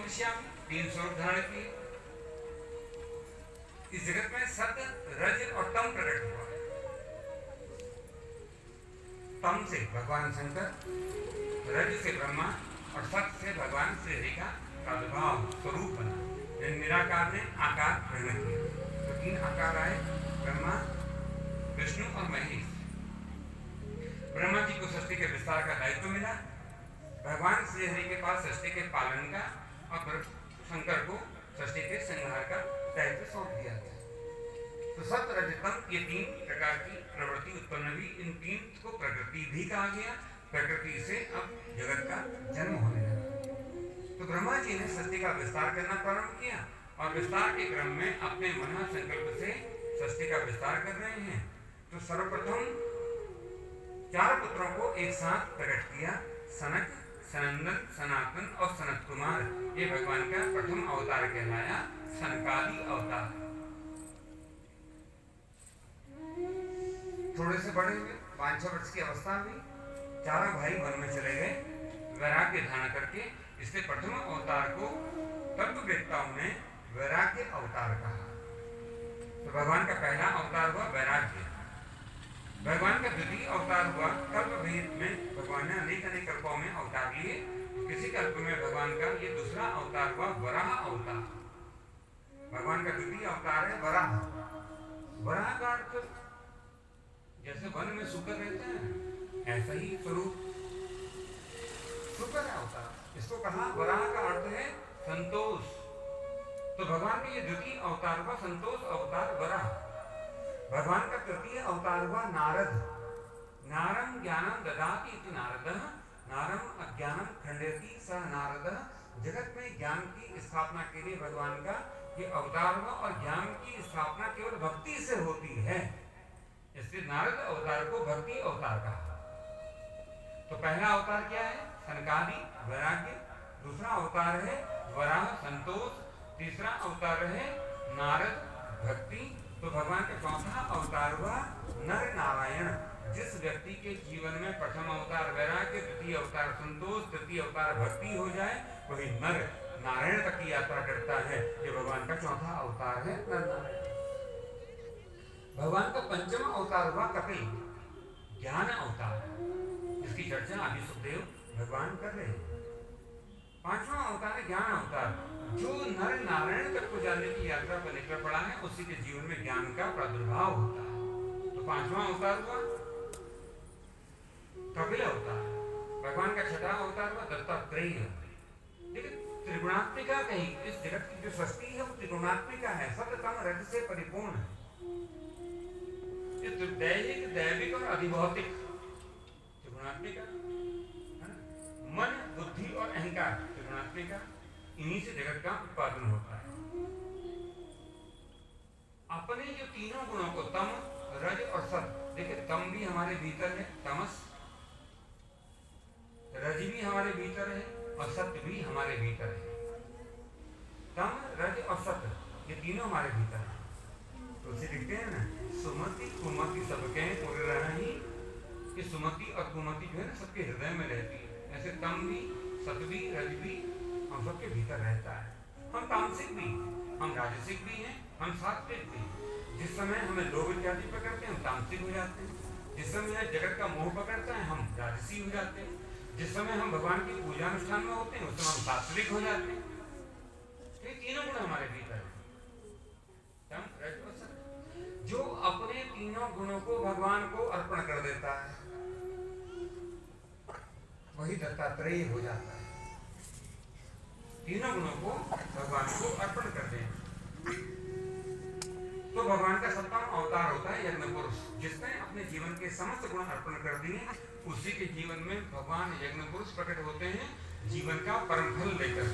पश्यामि, 3 स्वरूप धारण किए। इस जगत में सत, रज और तम प्रकट हुआ। तम से भगवान शंकर, रज से ब्रह्मा और सत से भगवान श्री हरि का प्रादुर्भाव स्वरूप बना। निराकार ने आकार ग्रहण किया। तो 3 आकार आए, ब्रह्मा, विष्णु और महेश। ब्रह्मा जी को सृष्टि के विस्तार का दायित्व मिला। भगवान श्री हरि के पास सृष्टि के पालन का और शंकर को सृष्टि के संहार का दायित्व सौंप दिया गया। तो सत, रज, तम ये 3 प्रकार की प्रवृत्ति उत्पन्न हुई। इन 3 को प्रकृति भी कहा गया। प्रकृति से अब जगत का जन्म होने लगा। तो ब्रह्मा जी ने सृष्टि का विस्तार करना प्रारंभ किया और विस्तार के क्रम में अपने महा संकल्प से सृष्टि का विस्तार कर रहे हैं। तो सर्वप्रथम 4 पुत्रों को एक साथ प्रकट किया। सनक, सनंदन, सनातन और सनत कुमार। ये भगवान का प्रथम अवतार कहलाया, सनकादि अवतार। थोड़े से बड़े हुए, 5-6 वर्ष की अवस्था हुई, चारों भाई वन में चले गए वैराग्य धारण करके। इसलिए प्रथम अवतार को तत्ववेत्ताओं ने वैराग्य अवतार कहा। तो भगवान का पहला अवतार हुआ वैराग्य। भगवान का द्वितीय अवतार हुआ कल्प भेद में। भगवान ने अनेक कल्पों में अवतार लिए। किसी कल्प में भगवान का ये दूसरा अवतार हुआ वराह अवतार। भगवान का द्वितीय अवतार है वराह। वराह का अर्थ जैसे वन में सुकर रहते हैं, ऐसा ही स्वरूप सुकर अवतार। इसको कहा वराह का अर्थ है संतोष। तो भगवान का ये द्वितीय अवतार हुआ संतोष अवतार वराह। भगवान का तृतीय अवतार हुआ नारद। नारम ज्ञानम ददाति इति नारदः, नारम अज्ञानम खंडयति सः नारदः। जगत में ज्ञान की स्थापना के लिए भगवान का ये अवतार हुआ और ज्ञान की स्थापना केवल भक्ति से होती है। इसलिए नारद अवतार को भक्ति अवतार कहा। तो पहला अवतार क्या है? सनकादि वैराग्य। दूसरा अवतार है वराह संतोष। तीसरा अवतार है नारद भक्ति। तो भगवान का चौथा अवतार हुआ नर नारायण। जिस व्यक्ति के जीवन में प्रथम अवतार वैराग्य, द्वितीय अवतार संतोष, तृतीय अवतार भक्ति हो जाए, वही नर नारायण तक की यात्रा करता है। ये भगवान का चौथा अवतार है नर नारायण। भगवान का पंचम अवतार हुआ कपिल, ज्ञान अवतार, जिसकी चर्चा अभी सुखदेव भगवान कर रहे हैं। पांचवा अवतार है ज्ञान अवतार। जो नर नारायण तक को जानने की यात्रा पर निकल पड़ा है, उसी के जीवन में ज्ञान का प्रादुर्भाव होता है। तो पांचवा अवतार हुआ कपिल अवतार। भगवान का छठा अवतार हुआ दत्तात्रेय। लेकिन त्रिगुणात्मिका कही, इस जगत की जो सृष्टि है वो त्रिगुणात्मिका है, सततम रज से परिपूर्ण है। दैहिक, दैविक और अधिभौतिक त्रिगुणात्मिका, मन, बुद्धि और अहंकार त्रिगुणात्मिका, इन्हीं से जगत का उत्पादन होता है। अपने जो तीनों गुणों को तम, रज और सत, देखिए तम भी हमारे भीतर है, तमस, रज भी हमारे भीतर है और सत्य भी हमारे भीतर है। तम, रज और सत्य ये तीनों हमारे भीतर है। तो उसे लिखते हैं ना, सुमति कुमति सबके पूरे रहना ही। ये सुमति और कुमति जो है ना सबके हृदय में रहती है। ऐसे तम भी, सत भी, रज भी हम सबके भीतर रहता है। हम तामसिक भी, हम राजसिक भी हैं, हम सात्विक भी। जिस समय हमें लोभ इत्यादि पकड़ते हैं हम तामसिक हो जाते हैं। जिस समय जगत का मोह पकड़ता है हम राजसी हो जाते हैं। जिस समय हम भगवान की पूजा अनुष्ठान में होते हैं उस समय हम सात्विक हो जाते हैं। तो ये तीनों गुण हमारे भीतर है, तम, रज और सत। जो अपने तीनों गुणों को भगवान को अर्पण कर देता है वही दत्तात्रेय हो जाता है। तीनों गुणों को भगवान को अर्पण कर दें तो भगवान का सप्तम अवतार होता है यज्ञ पुरुष। जिसने अपने जीवन के समस्त गुण अर्पण कर दिए, उसी के जीवन में भगवान यज्ञ पुरुष प्रकट होते हैं जीवन का परम फल लेकर।